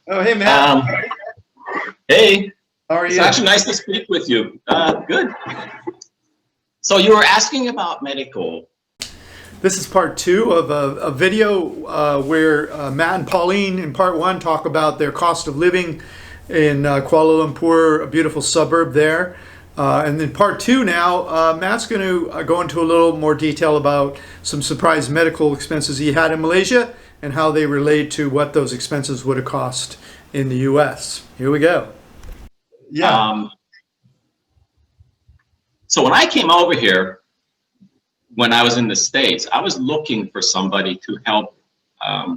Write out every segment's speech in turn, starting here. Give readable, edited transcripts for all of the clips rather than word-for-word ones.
Oh, hey, Matt. Hey. How are you? It's actually nice to speak with you. Good. So you were asking about medical. This is part 2 of a video where Matt and Pauline in part 1 talk about their cost of living in Kuala Lumpur, a beautiful suburb there. And then part 2 now, Matt's going to go into a little more detail about some surprise medical expenses he had in Malaysia and how they relate to what those expenses would have cost in the US. Here we go. Yeah. So when I came over here, when I was in the States, I was looking for somebody to help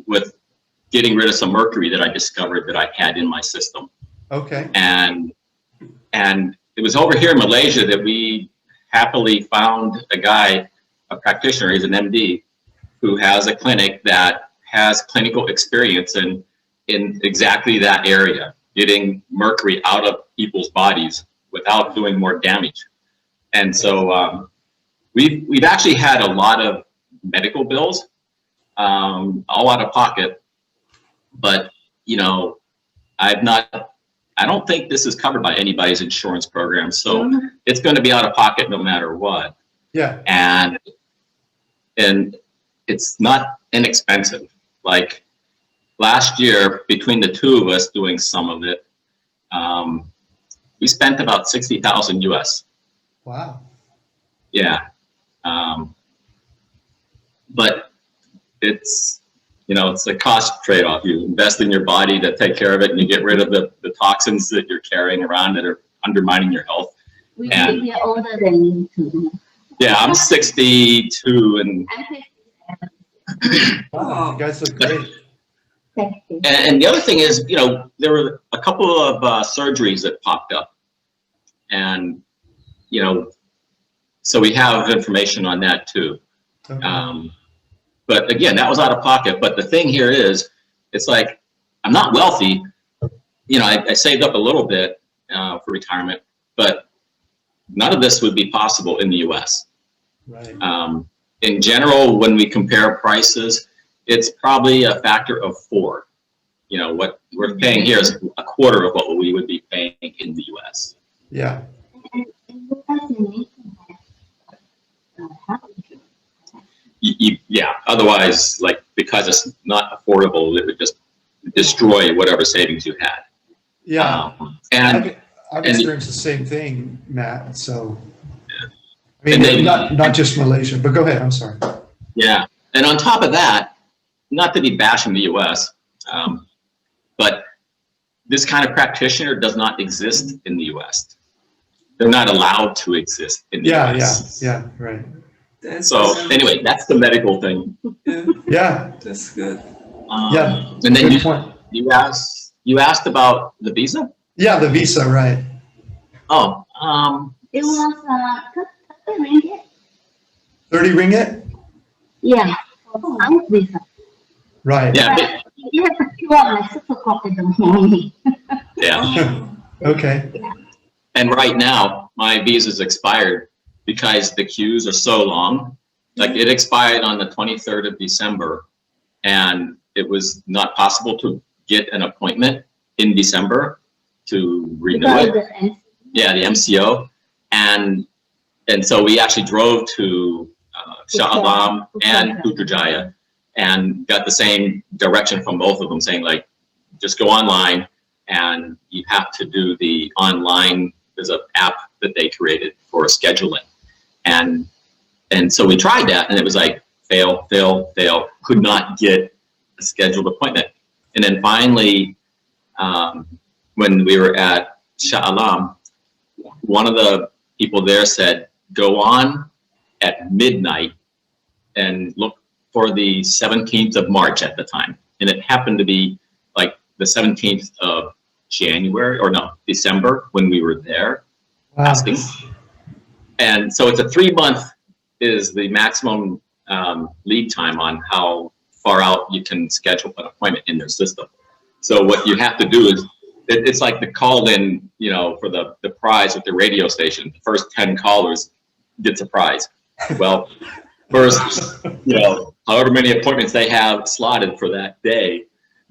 with getting rid of some mercury that I discovered that I had in my system. Okay. And it was over here in Malaysia that we happily found a guy, a practitioner, he's an MD, who has a clinic that has clinical experience in exactly that area, getting mercury out of people's bodies without doing more damage. And so we've actually had a lot of medical bills, all out of pocket, but you know, I don't think this is covered by anybody's insurance program, so it's going to be out of pocket no matter what. Yeah. And it's not inexpensive. Like last year, between the two of us doing some of it, we spent about 60,000 US. Wow. Yeah. But it's, you know, it's a cost trade-off. You invest in your body to take care of it, and you get rid of the toxins that you're carrying around that are undermining your health. We are older than you too. Yeah, I'm 62, and Wow, you guys look great. Thank you. and the other thing is, you know, there were a couple of surgeries that popped up, and you know, so we have information on that too. Okay. But again, that was out of pocket. But the thing here is, it's like, I'm not wealthy. You know, I saved up a little bit for retirement, but none of this would be possible in the US. Right. In general, when we compare prices, it's probably a factor of 4. You know, what we're paying here is a quarter of what we would be paying in the US. Yeah. Yeah, otherwise, like, because it's not affordable, it would just destroy whatever savings you had. Yeah. And I've experienced the same thing, Matt. So, yeah. I mean, then, not just Malaysia, but go ahead. I'm sorry. Yeah, and on top of that, not to be bashing the US, but this kind of practitioner does not exist in the US. They're not allowed to exist in the US. Yeah, right. So anyway, that's the medical thing. Yeah, That's good. yeah. And then Good point. you asked about the visa? Yeah, the visa, right. Oh, It was 30 ringgit. 30 ringgit? Yeah, for some visa. Right. yeah, But you have to queue up like 6 o'clock in the morning. yeah. Okay. And right now, my visa's expired because the queues are so long. Like, it expired on the 23rd of December, and it was not possible to get an appointment in December to renew it. Yeah, the MCO. And so we actually drove to Shah Alam and Putrajaya and got the same direction from both of them, saying, like, just go online, and you have to do the online, there's an app that they created for scheduling. And so we tried that, and it was like, fail, could not get a scheduled appointment. And then finally, when we were at Shah Alam, one of the people there said, go on at midnight and look for the 17th of March at the time. And it happened to be like the 17th of January, or no, December, when we were there asking. And so it's a 3-month is the maximum lead time on how far out you can schedule an appointment in their system. So what you have to do is, it's like the call-in, you know, for the prize at the radio station. The first 10 callers gets a prize. Well, first, you know, however many appointments they have slotted for that day,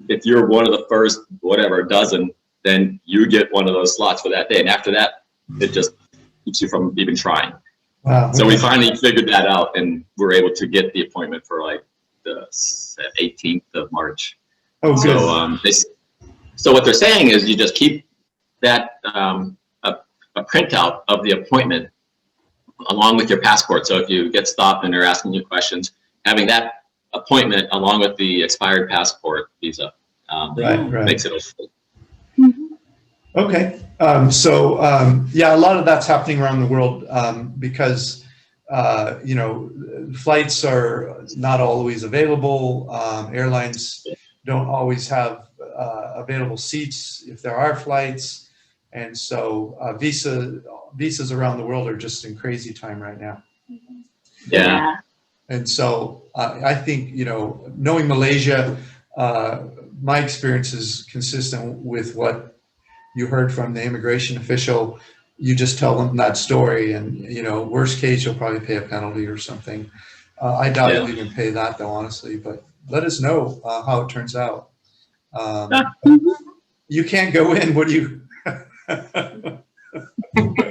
if you're one of the first, whatever, dozen, then you get one of those slots for that day. And after that, it just keeps you from even trying. Wow. So we finally figured that out, and we're able to get the appointment for like the 18th of March. Oh, good. So what they're saying is you just keep that a printout of the appointment along with your passport. So if you get stopped and they're asking you questions, having that appointment along with the expired passport visa makes it okay. Okay. Yeah, a lot of that's happening around the world because, you know, flights are not always available. Airlines don't always have available seats if there are flights. And so visas around the world are just in crazy time right now. Yeah. And so I think, you know, knowing Malaysia, my experience is consistent with what you heard from the immigration official. You just tell them that story, and, you know, worst case, you'll probably pay a penalty or something. I doubt you'll even pay that, though, honestly, but let us know how it turns out. You can't go in. What do you?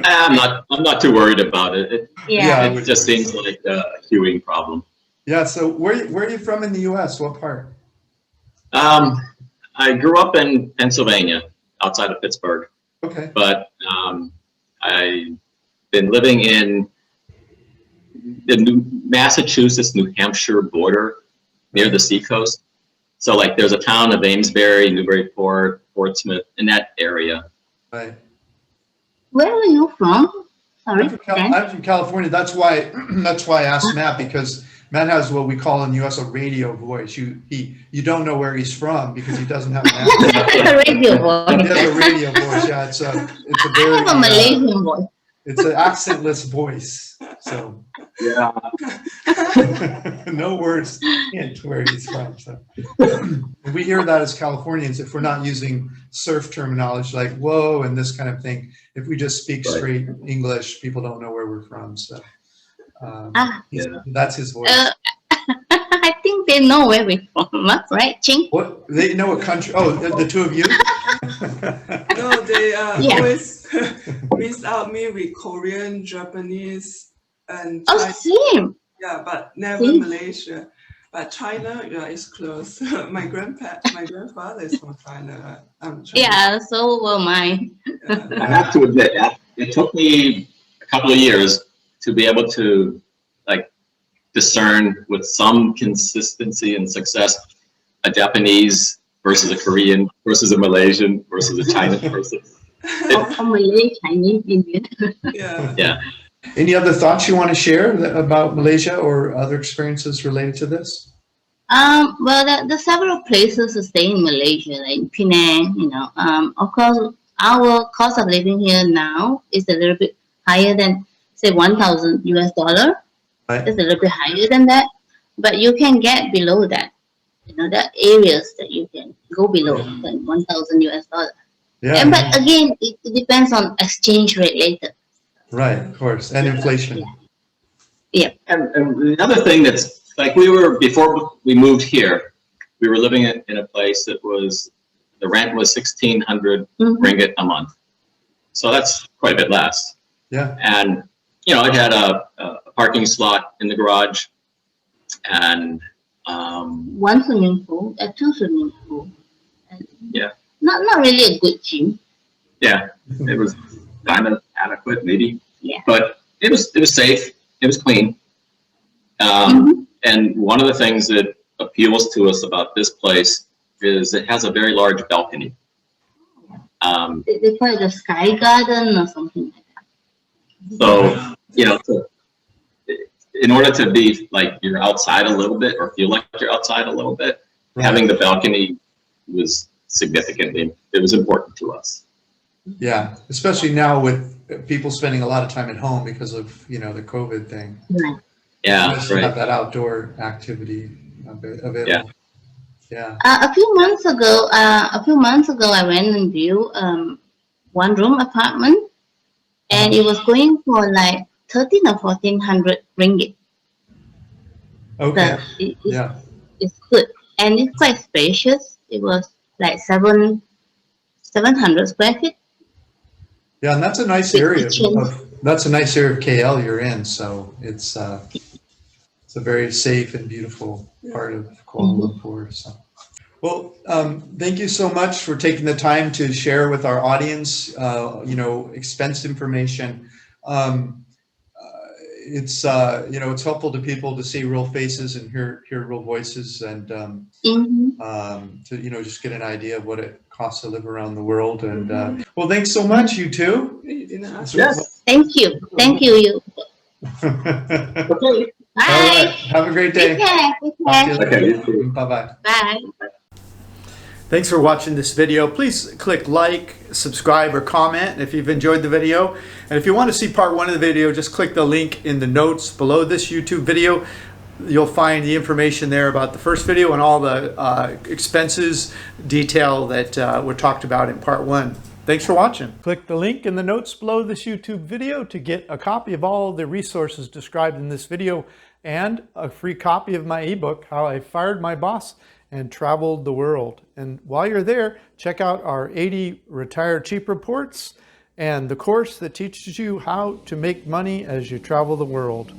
I'm not too worried about it. It just seems like a queuing problem. Yeah. So where are you from in the U.S.? What part? I grew up in Pennsylvania, outside of Pittsburgh. Okay. But I've been living in the Massachusetts-New Hampshire border near the seacoast. So like there's a town of Amesbury, Newburyport, Portsmouth, in that area. Right. Where are you from? Sorry. I'm from California. That's why I asked Matt, because Matt has what we call in the U.S. a radio voice. You don't know where he's from because he doesn't have an accent. A radio voice. He has a radio voice. Yeah, it's a very, I have a Malaysian voice. It's an accentless voice. So yeah. No words hint where he's from. So we hear that as Californians, if we're not using surf terminology like whoa and this kind of thing. If we just speak straight English, people don't know where we're from. So that's his voice. I think they know where we're from, right, Ching? What? They know what country? Oh, the two of you? No, they always miss out me with Korean, Japanese, and China. Same. Yeah, but never Malaysia. But China, is close. My grandfather is from China. I'm Chinese. Yeah, so were mine. I have to admit, it took me a couple of years to be able to discern with some consistency and success a Japanese versus a Korean versus a Malaysian versus a Chinese person. Malay, Chinese, Indian. Yeah. Any other thoughts you want to share about Malaysia or other experiences related to this? Well, there's several places to stay in Malaysia, like Penang, you know. Of course, our cost of living here now is a little bit higher than, say, $1,000. Right. It's a little bit higher than that, but you can get below that. You know, there are areas that you can go below than $1,000. Yeah. But again, it depends on exchange rate later. Right, of course, and inflation. Yeah. And the other thing that's like before we moved here, we were living in a place that the rent was 1,600 ringgit a month. So that's quite a bit less. Yeah. And, you know, it had a parking slot in the garage and one swimming pool, two swimming pools. Not really a good gym. Yeah, it was kind of adequate, maybe. Yeah. But it was safe. It was clean. And one of the things that appeals to us about this place is it has a very large balcony. They call it the sky garden or something like that. So, you know, in order to be like you're outside a little bit or feel like you're outside a little bit, having the balcony was significant. It was important to us. Yeah, especially now with people spending a lot of time at home because of, you know, the COVID thing. Right. Yeah, to have that outdoor activity available. Yeah. Yeah. A few months ago, I went and viewed one-room apartment, and it was going for like 1,300 or 1,400 ringgit. Okay. So it's good, and it's quite spacious. it was like 700 square feet. Yeah, and that's a nice With area kitchen. that's a nice area of KL you're in. So it's a very safe and beautiful part of Kuala Lumpur. So. Well, thank you so much for taking the time to share with our audience, expense information. It's it's helpful to people to see real faces and hear real voices, and to just get an idea of what it costs to live around the world. And well, thanks so much, you two. Yes. Thank you. You. Okay. Bye. All right. Have a great day. Take care. Okay, you too. Bye-bye. Bye. Thanks for watching this video. Please click like, subscribe, or comment if you've enjoyed the video. And if you want to see part 1 of the video, just click the link in the notes below this YouTube video. You'll find the information there about the first video and all the expenses detail that were talked about in part 1. Thanks for watching. Click the link in the notes below this YouTube video to get a copy of all the resources described in this video and a free copy of my ebook, How I Fired My Boss and Traveled the World. And while you're there, check out our 80 Retire Cheap reports and the course that teaches you how to make money as you travel the world.